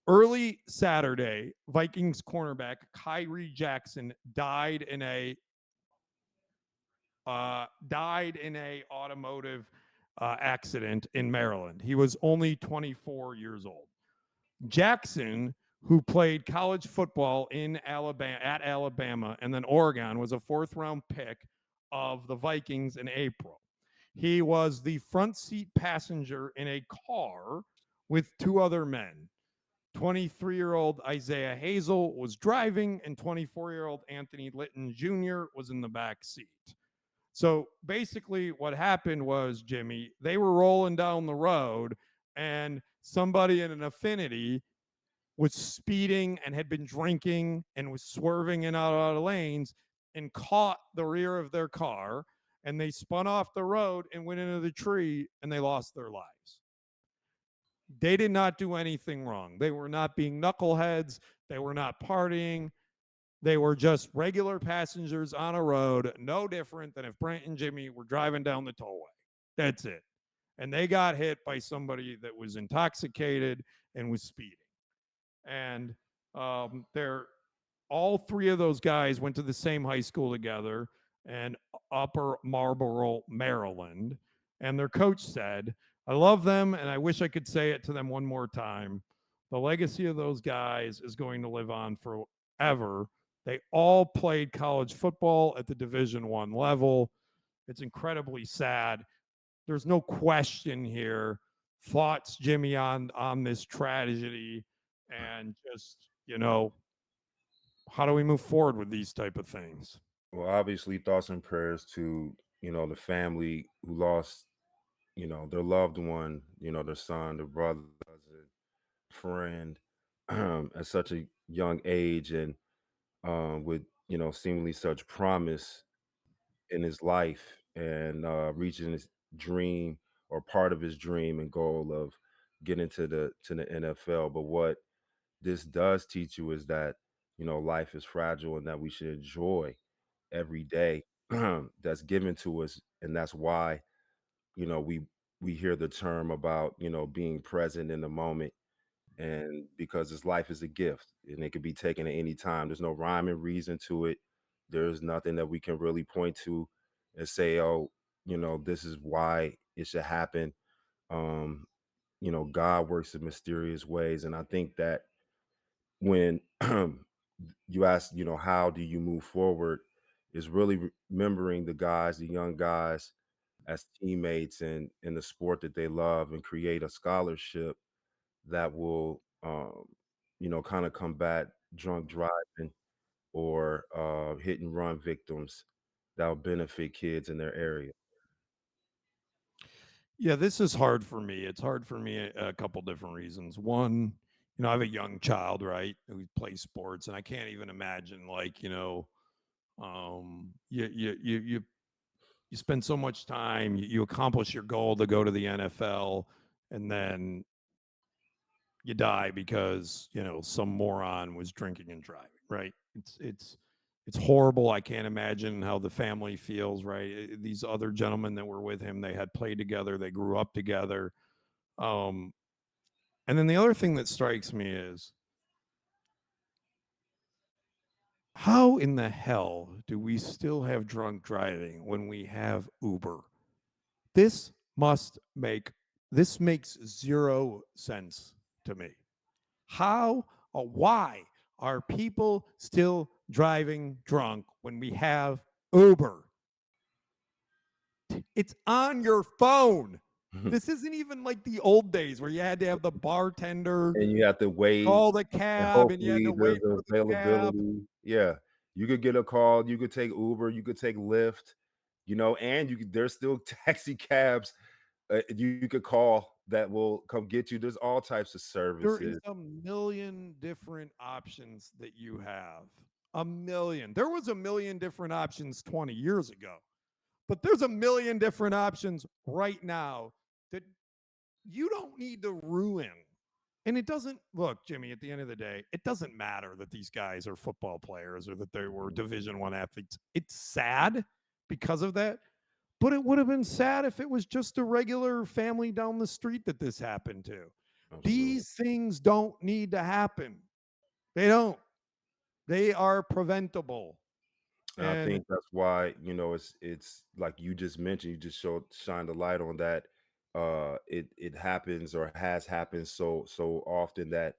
Early Saturday, Vikings cornerback Khyree Jackson died in a automotive accident in Maryland. He was only 24 years old. Jackson, who played college football in Alabama and then Oregon, was a fourth round pick of the Vikings in April. He was the front seat passenger in a car with two other men. 23-year-old Isaiah Hazel was driving, and 24-year-old Anthony Litton Jr. was in the back seat. So basically, what happened was, Jimmy, they were rolling down the road, and somebody in an Affinity was speeding and had been drinking and was swerving in and out of lanes and caught the rear of their car, and they spun off the road and went into the tree, and they lost their lives. They did not do anything wrong. They were not being knuckleheads. They were not partying. They were just regular passengers on a road, no different than if Brent and Jimmy were driving down the tollway. That's it. And they got hit by somebody that was intoxicated and was speeding. And they're all three of those guys went to the same high school together in Upper Marlboro, Maryland. And their coach said, I love them, and I wish I could say it to them one more time. The legacy of those guys is going to live on forever. They all played college football at the Division I level. It's incredibly sad. There's no question here. Thoughts, Jimmy, on this tragedy, and just, how do we move forward with these type of things? Well, obviously, thoughts and prayers to the family who lost their loved one, their son, their brother, cousin, friend, at such a young age, and with seemingly such promise in his life, and reaching his dream or part of his dream and goal of getting to the NFL. But what this does teach you is that life is fragile and that we should enjoy every day that's given to us, and that's why we hear the term about being present in the moment, and because this life is a gift and it can be taken at any time. There's no rhyme and reason to it. There's nothing that we can really point to and say, oh, this is why it should happen. um God works in mysterious ways, and I think that when you ask, how do you move forward, is really remembering the young guys as teammates in the sport that they love, and create a scholarship that will, kind of combat drunk driving or hit and run victims that will benefit kids in their area. Yeah, this is hard for me. It's hard for me a couple different reasons. One, I have a young child, right, who plays sports, and I can't even imagine, like, you spend so much time, you accomplish your goal to go to the NFL, and then you die because some moron was drinking and driving, right? It's horrible. I can't imagine how the family feels, right? These other gentlemen that were with him, they had played together, they grew up together. um and then the other thing that strikes me is, how in the hell do we still have drunk driving when we have Uber? This must make this makes zero sense to me. How or why are people still driving drunk when we have Uber? It's on your phone. This isn't even like the old days where you had to have the bartender And you have to wait, call the and cab and you had hopefully to there's wait for the cab. availability. Yeah. You could get a call, you could take Uber, you could take Lyft, and there's still taxi cabs you could call that will come get you. There's all types of There is services. a million different options that you have. A million. There was a million different options 20 years ago, but there's a million different options right now that you don't need to ruin. And it doesn't look, Jimmy, at the end of the day, it doesn't matter that these guys are football players or that they were Division One athletes. It's sad because of that. But it would have been sad if it was just a regular family down the street that this happened to. Absolutely. These things don't need to happen. They don't. They are preventable. And I And think that's why, it's like you just mentioned, you just shine the light on that. It happens or has happened so often that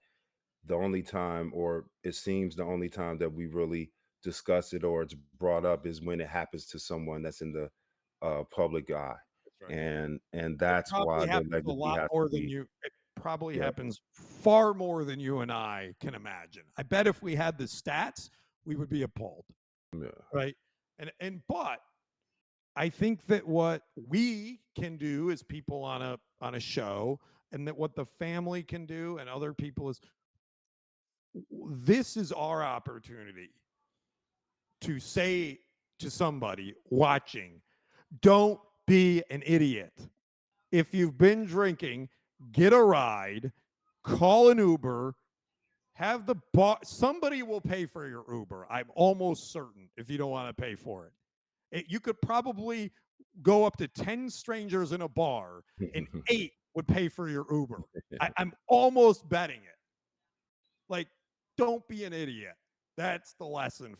the only time, or it seems the only time that we really discuss it or it's brought up is when it happens to someone that's in the public eye. that's right. And It that's probably why the happens a legacy lot has to more than be. you it probably Yeah. happens far more than you and I can imagine. I bet if we had the stats, we would be appalled, Yeah. right? But I think that what we can do as people on a show, and that what the family can do and other people is, this is our opportunity to say to somebody watching, don't be an idiot. If you've been drinking, get a ride, call an Uber, have the somebody will pay for your Uber. I'm almost certain if you don't want to pay for it. You could probably go up to 10 strangers in a bar and 8 would pay for your Uber. I'm almost betting it. Like, don't be an idiot. That's the lesson